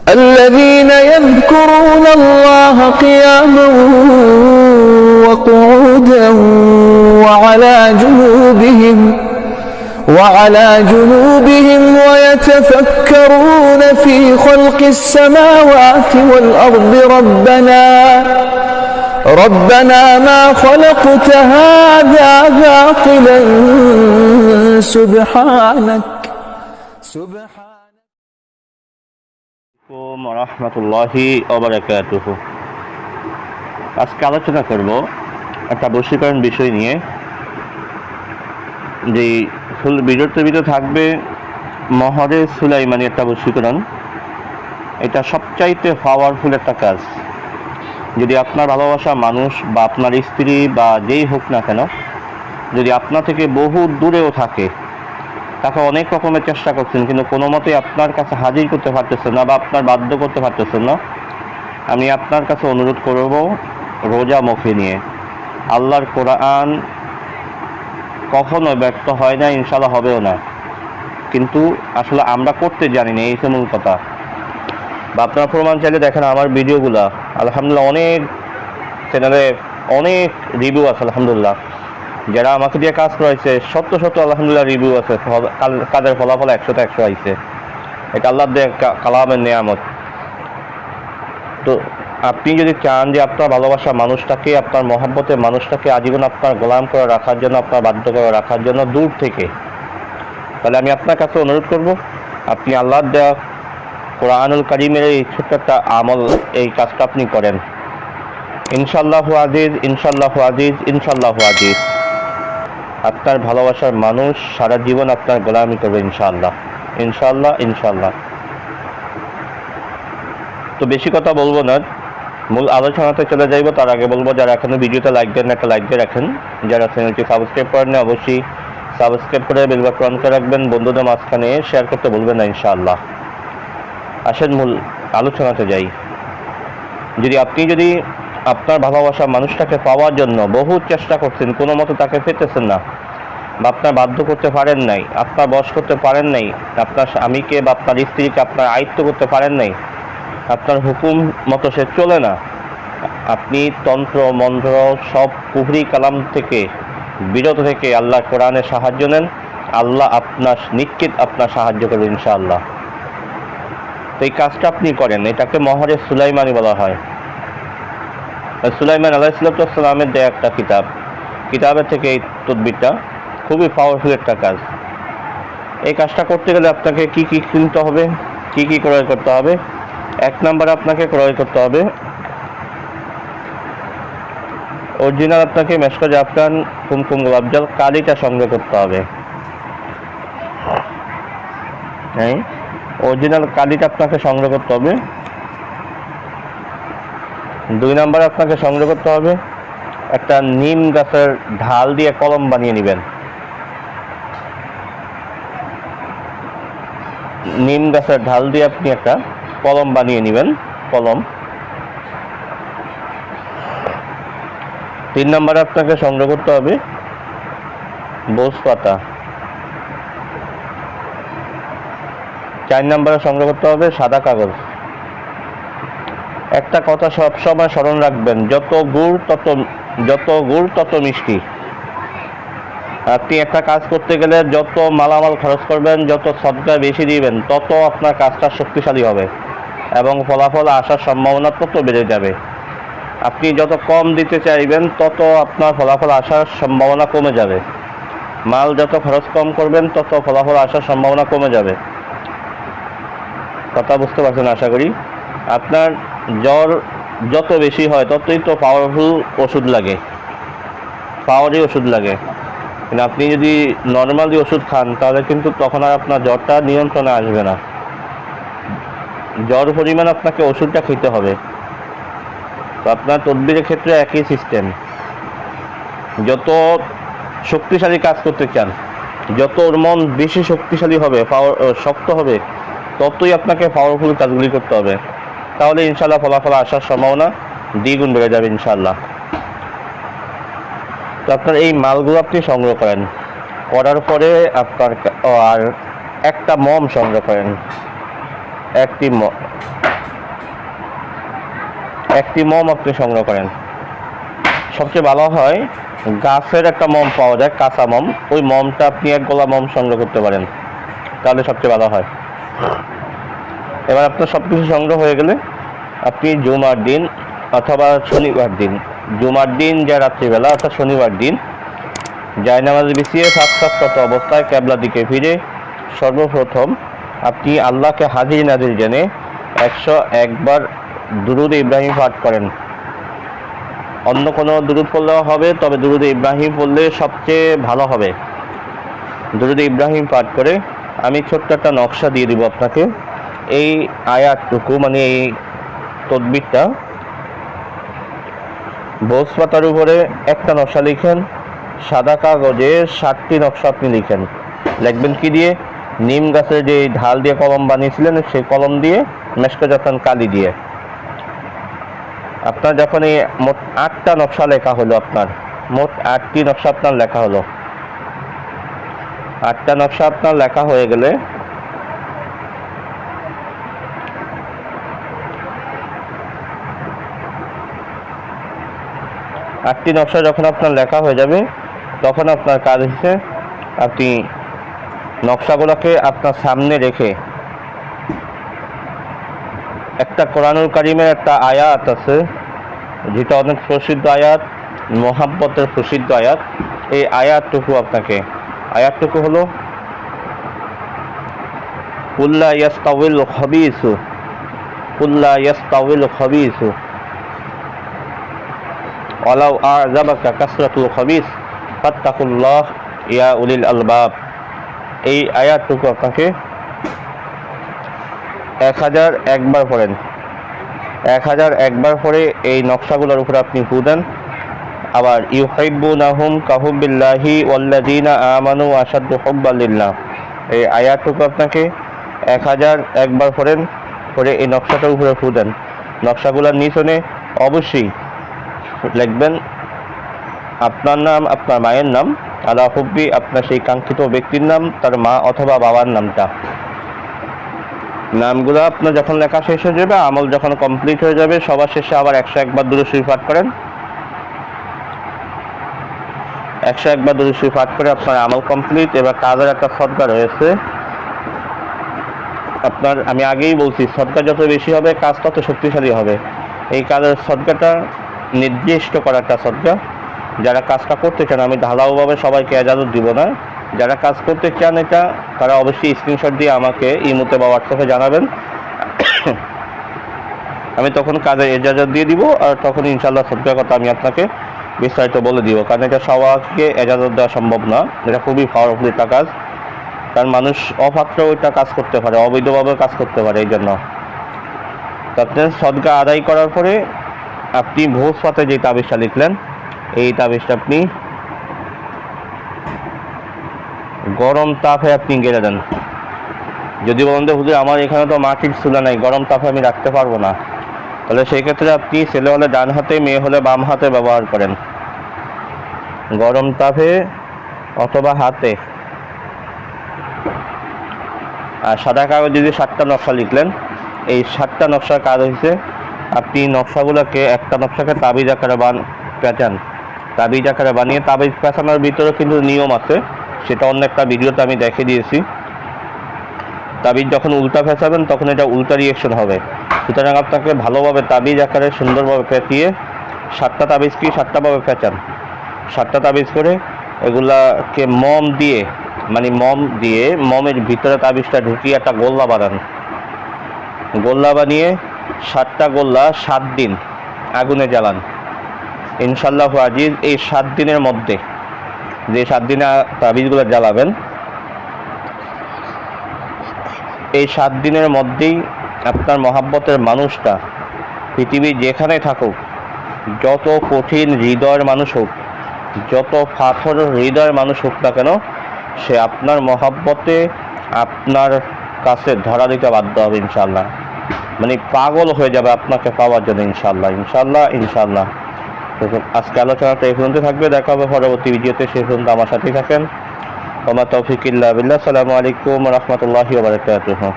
الذين يذكرون الله قياما وقعودا وعلى جنوبهم ويتفكرون في خلق السماوات والأرض ربنا ما خلقت هذا باطلا سبحانك রহমতুল্লাহি ওয়া বারাকাতুহু। আজকে আলোচনা করব একটা বশীকরণ বিষয় নিয়ে। যে ফুল ভিডিওর ভিতরে থাকবে মহরে সুলাইমানি একটা বশীকরণ। এটা সবচাইতে পাওয়ারফুল একটা কাজ। যদি আপনার ভালোবাসা মানুষ বা আপনার স্ত্রী বা যেই হোক না কেন, যদি আপনার থেকে বহু দূরেও থাকে, তাকে অনেক রকমের চেষ্টা করছেন কিন্তু কোনো মতেই আপনার কাছে হাজির করতে পারতেছেন না বা আপনার বাধ্য করতে পারতেছেন না, আমি আপনার কাছে অনুরোধ করব রোজা মুখে নিয়ে। আল্লাহর কোরআন কখনো ব্যর্থ হয় না, ইনশাল্লাহ হবেও না, কিন্তু আসলে আমরা করতে জানি না, এই মূল কথা। বা আপনার প্রমাণ চাইলে দেখেন আমার ভিডিওগুলা, আলহামদুলিল্লাহ অনেক চ্যানেলে অনেক রিভিউ আছে, আলহামদুলিল্লাহ যারা আমাকে দিয়ে কাজ করাইছে শত আলহামদুলিল্লাহ রিভিউ আছে, কাজের ফলাফল 100তে 100 আইছে। এটা আল্লাহর দেয়া কালামের নেয়ামত। তো আপনি যদি চান যে আপনার ভালোবাসা মানুষটাকে, আপনার মহব্বতের মানুষটাকে আজীবন আপনার গোলাম করে রাখার জন্য, আপনার বাধ্য করে রাখার জন্য দূর থেকে, তাহলে আমি আপনার কাছে অনুরোধ করব আপনি আল্লাহর দেয়া কোরআনুল কারীমের এই ছোট্ট একটা আমল, এই কাজটা আপনি করেন। ইনশাআল্লাহু আজিজ, ইনশাআল্লাহু আজিজ, ইনশাআল্লাহু আজিজ। আপনার ভালোবাসার মানুষ সারা জীবন আপনার গোলামি করবে ইনশাআল্লাহ, ইনশাআল্লাহ, ইনশাআল্লাহ। তো বেশি কথা বলবো না, মূল আলোচনাতে চলে যাইব। তার আগে বলবো যারা এখনো ভিডিওতে লাইক দেন, একটা লাইক দিয়ে রাখেন। যারা চ্যানেলটি সাবস্ক্রাইব করেন অবশ্যই সাবস্ক্রাইব করে বেল বাটন অন করে রাখবেন। বন্ধুদের মাঝখানে শেয়ার করতে বলবেন না ইনশাআল্লাহ। আসেন মূল আলোচনাতে যাই। যদি আপনার ভালোবাসা মানুষটাকে পাওয়ার জন্য বহু চেষ্টা করছেন, কোনো মতো তাকে পেতেছেন না, বা আপনার বাধ্য করতে পারেন নাই, আপনার বশ করতে পারেন নাই, আপনার স্বামীকে বা আপনার স্ত্রীকে আপনার আয়ত্ত করতে পারেন নাই, আপনার হুকুম মতো সে চলে না, আপনি তন্ত্র মন্ত্র সব কুফরি কালাম থেকে বিরত থেকে আল্লাহ কোরআনের সাহায্য নেন। আল্লাহ আপনার নিশ্চিত আপনার সাহায্য করবেন ইনশাআল্লাহ। তো এই কাজটা আপনি করেন, এটাকে মহরে সুলাইমানি বলা হয়। সুলাইমান আলাইহিসসালামের দেয়া একটা কিতাবের থেকে এই তদবিরটা খুবই পাওয়ারফুল একটা কাজ। এই কাজটা করতে গেলে আপনাকে কি কিনতে হবে, কি ক্রয় করতে হবে? 1 নম্বরে আপনাকে ক্রয় করতে হবে অরিজিনাল, আপনাকে মেশকা জাফরান কুমকুম গোলাপ জল কালিটা সংগ্রহ করতে হবে। হ্যাঁ, অরিজিনাল কালিটা আপনাকে সংগ্রহ করতে হবে। 2 নম্বরে আপনাকে সংগ্রহ করতে হবে একটা নিম গাছের ঢাল দিয়ে কলম বানিয়ে নেবেন। নিম গাছের ঢাল দিয়ে আপনি একটা কলম বানিয়ে নেবেন, কলম। 3 নম্বরে আপনাকে সংগ্রহ করতে হবে বোস পাতা। 4 নম্বরে সংগ্রহ করতে হবে সাদা কাগজ। একটা কথা সব সময় স্মরণ রাখবেন, যত গুড় তত মিষ্টি। আপনি একটা কাজ করতে গেলে যত মালামাল খরচ করবেন, যত সদকা বেশি দিবেন, তত আপনার কাজটা শক্তিশালী হবে এবং ফলাফল আসার সম্ভাবনা তত বেড়ে যাবে। আপনি যত কম দিতে চাইবেন, তত আপনার ফলাফল আসার সম্ভাবনা কমে যাবে। মাল যত খরচ কম করবেন, তত ফলাফল আসার সম্ভাবনা কমে যাবে। কথা বুঝতে পারছেন আশা করি। আপনার জ্বর যত বেশি হয়, ততই তো পাওয়ারফুল ওষুধ লাগে, পাওয়ারি ওষুধ লাগে। কিন্তু আপনি যদি নর্মালি ওষুধ খান, তাহলে কিন্তু তখন আর আপনার জ্বরটা নিয়ন্ত্রণে আসবে না। জ্বর পরিমাণ আপনাকে ওষুধটা খেতে হবে। তো আপনার তদবিরের ক্ষেত্রে একই সিস্টেম। যত শক্তিশালী কাজ করতে চান, যত ওর মন বেশি শক্তিশালী হবে, শক্ত হবে, ততই আপনাকে পাওয়ারফুল কাজগুলি করতে হবে। তাহলে ইনশাআল্লাহ ফলাফল আসার সম্ভাবনা দ্বিগুণ বেড়ে যাবে ইনশাআল্লাহ। তো আপনার এই মালগুলো আপনি সংগ্রহ করার পরে আপনার আর একটা মম সংগ্রহ করেন। একটি মোম আপনি সংগ্রহ করেন। সবচেয়ে ভালো হয় গাছের একটা মোম পাওয়া যায়, কাঁচা মোম, ওই মোমটা আপনি এক গোলা মোম সংগ্রহ করতে পারেন, তাহলে সবচেয়ে ভালো হয়। এবার আপনার সব কিছু সংগ্রহ হয়ে গেলে আপনি জুমার দিন অথবা শনিবার দিন, জুমার দিন যা রাত্রিবেলা অর্থাৎ শনিবার দিন জায়নামাজ বিছিয়ে সাত অবস্থায় ক্যাবলা দিকে ফিরে সর্বপ্রথম আপনি আল্লাহকে হাজির নাজির জেনে 101 বার দুরুদ ইব্রাহিম পাঠ করেন। অন্য কোনো দুরুদ পড়লেও হবে, তবে দুরুদ ইব্রাহিম পড়লে সবচেয়ে ভালো হবে। দুরুদ ইব্রাহিম পাঠ করে আমি ছোট্ট একটা নকশা দিয়ে দিব আপনাকে। এই আয়াতটুকু মানে এই তদবিরটা বোস পাতার উপরে একটা নকশা লিখেন, সাদা কাগজে 60টি নকশা আপনি লিখবেন কি দিয়ে? নিম গাছের যে ঢাল দিয়ে কলম বানিয়েছিলেন সেই কলম দিয়ে, মেশকাজাতান কালি দিয়ে। আপনার যখন এই মোট 8টা নকশা লেখা হলো, আপনার মোট 8টি নকশা আপনার লেখা হলো, 8টা নকশা আপনার লেখা হয়ে গেলে আটটি নকশা যখন আপনার লেখা হয়ে যাবে তখন আপনার কাজ হচ্ছে আপনি নকশাগুলোকে আপনার সামনে রেখে একটা কোরআনুল কারীমের একটা আয়াত আছে যেটা অনেক প্রসিদ্ধ আয়াত, মোহাব্বতের প্রসিদ্ধ আয়াত। এই আয়াতটুকু হলো কুল্লা ইয়াস্তাউইল খবিসু ওয়ালাউ আ'জাবাকা কাসরাতুল খবিস ফাত্তাকুল্লাহ ইয়া উলিল আলবাব। এই আয়াতটুকু আপনাকে 1001 বার পড়েন। 1001 বার পরে এই নকশাগুলোর উপরে আপনি ফু দেন। আবার ইউহিব্বুনাহুম কাহুবিল্লাহি ওয়াল্লাযীনা আমানু আশাদ্দু হুব্বান লিল্লাহ, এই আয়াতটুকু আপনাকে 1001 বার পড়েন, পরে এই নকশাটার উপরে ফু দেন। নকশাগুলোর নিচনে অবশ্যই লিখবেন আপনার নাম, আপনার মায়ের নাম, আলা হুব্বি আপনার সেই কাঙ্ক্ষিত ব্যক্তির নাম, তার মা অথবা বাবার নামটা। নামগুলো আপনার যখন লেখা শেষ হয়ে যাবে, আমল যখন কমপ্লিট হয়ে যাবে, সবার শেষে আবার 101 বার দুরূদ শরীফ পাঠ করেন। 101 বার দুরূদ শরীফ পাঠ করে আপনার আমল কমপ্লিট। এবার কাজের একটা সদকা রয়েছে আপনার, আমি আগেই বলছি সদকা যত বেশি হবে কাজ তত শক্তিশালী হবে। এই কাজের সদকাটা নির্দিষ্ট করা একটা সদকা। যারা কাজটা করতে চান, আমি ঢালাওভাবে সবাইকে এজাজত দিব না, যারা কাজ করতে চান এটা তারা অবশ্যই স্ক্রিনশট দিয়ে আমাকে ইমোতে বা হোয়াটসঅ্যাপে জানাবেন। আমি তখন কাজের এজাজত দিয়ে দিব, আর তখন ইনশাআল্লাহ সদকার কথা আমি আপনাকে বিস্তারিত বলে দিব। কারণ এটা সবাইকে এজাজত দেওয়া সম্ভব না, এটা খুবই পাওয়ারফুল একটা কাজ। কারণ মানুষ অপাত্রেও এটা কাজ করতে পারে, অবৈধভাবে কাজ করতে পারে। এই জন্য তাতে সদকা আদায় করার পরে আপনি ভোজ পাতে যে তাবিজটা লিখলেন, এই তাবিজটা আপনি গরম তাপে আপনি গেলে দেন। যদি বলেন যে হুজুর আমার এখানে তো মাটির চুলা নাই, গরম তাপে আমি রাখতে পারবো না, তাহলে সেই ক্ষেত্রে আপনি ছেলে হলে ডান হাতে, মেয়ে হলে বাম হাতে ব্যবহার করেন। গরম তাপে অথবা হাতে। আর সাদা কাগজে যদি 7টা নকশা লিখলেন, এই 7টা নকশার কাজ হয়েছে আপনি নকশাগুলোকে, একটা নকশাকে তাবিজ আকারে পেঁচান। তাবিজ আকারে বানিয়ে, তাবিজ পেঁচানোর ভিতরে কিন্তু নিয়ম আছে, সেটা অন্য একটা ভিডিওতে আমি দেখে দিয়েছি। তাবিজ যখন উল্টা পেঁচাবেন তখন এটা উল্টা রিয়েকশন হবে। সুতরাং আপনাকে ভালোভাবে তাবিজ আকারে সুন্দরভাবে পেঁচিয়ে 7টা তাবিজকে 7টাভাবে পেঁচান। 7টা তাবিজ করে এগুলাকে মম দিয়ে, মানে মমের ভিতরে তাবিজটা ঢুকিয়ে একটা গোল্লা বানান। গোল্লা বানিয়ে 7টা গোল্লা 7 দিন আগুনে জ্বালান। ইনশাআল্লাহ আজিজ এই 7 দিনের মধ্যে, যে 7 দিনে তাবিজগুলো জ্বালাবেন, এই 7 দিনের মধ্যেই আপনার মহাব্বতের মানুষটা পৃথিবীর যেখানে থাকুক, যত কঠিন হৃদয়ের মানুষ হোক, যত পাথর হৃদয়ের মানুষ হোক না কেন, সে আপনার মহাব্বতে আপনার কাছে ধরা দিতে বাধ্য হবে ইনশাআল্লাহ। মানে পাগল হয়ে যাবে আপনাকে পাওয়ার জন্য ইনশাআল্লাহ, ইনশাআল্লাহ, ইনশাআল্লাহ। আজকে আলোচনাটা এই পর্যন্ত থাকবে, দেখা হবে পরবর্তী ভিডিওতে। সেই পর্যন্ত আমার সাথেই থাকেন। ওয়া মা তৌফিক ইল্লা বিল্লাহ। আসসালামু আলাইকুম ওয়া রাহমাতুল্লাহি ওয়া বারাকাতুহু।